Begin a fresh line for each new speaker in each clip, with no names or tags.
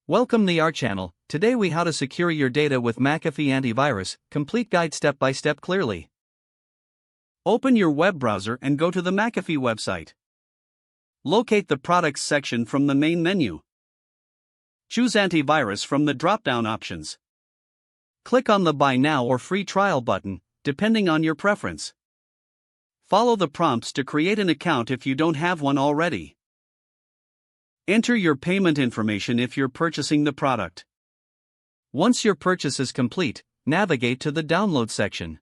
Welcome to our channel. Today we how to secure your data with McAfee Antivirus, complete guide step by step clearly. Open your web browser and go to the McAfee website. Locate the products section from the main menu. Choose antivirus from the drop-down options. Click on the buy now or free trial button, depending on your preference. Follow the prompts to create an account if you don't have one already. Enter your payment information if you're purchasing the product. Once your purchase is complete, navigate to the download section.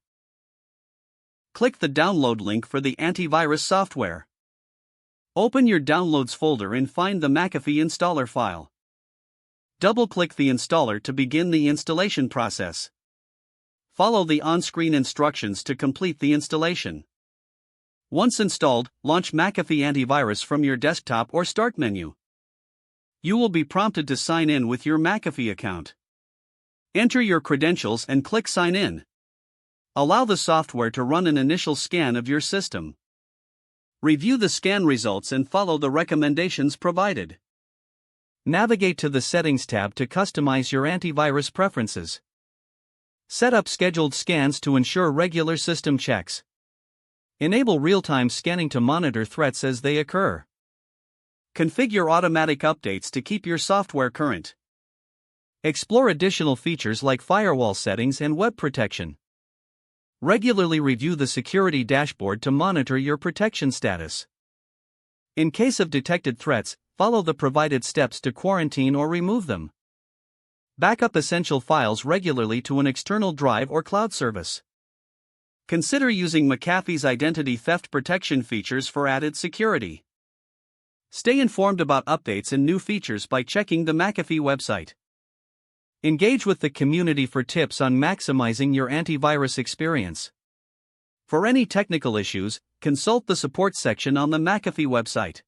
Click the download link for the antivirus software. Open your downloads folder and find the McAfee installer file. Double-click the installer to begin the installation process. Follow the on-screen instructions to complete the installation. Once installed, launch McAfee Antivirus from your desktop or Start menu. You will be prompted to sign in with your McAfee account. Enter your credentials and click Sign In. Allow the software to run an initial scan of your system. Review the scan results and follow the recommendations provided. Navigate to the Settings tab to customize your antivirus preferences. Set up scheduled scans to ensure regular system checks. Enable real-time scanning to monitor threats as they occur. Configure automatic updates to keep your software current. Explore additional features like firewall settings and web protection. Regularly review the security dashboard to monitor your protection status. In case of detected threats, follow the provided steps to quarantine or remove them. Backup essential files regularly to an external drive or cloud service. Consider using McAfee's identity theft protection features for added security. Stay informed about updates and new features by checking the McAfee website. Engage with the community for tips on maximizing your antivirus experience. For any technical issues, consult the support section on the McAfee website.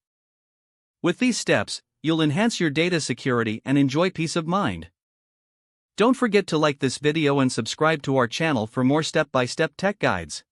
With these steps, you'll enhance your data security and enjoy peace of mind. Don't forget to like this video and subscribe to our channel for more step-by-step tech guides.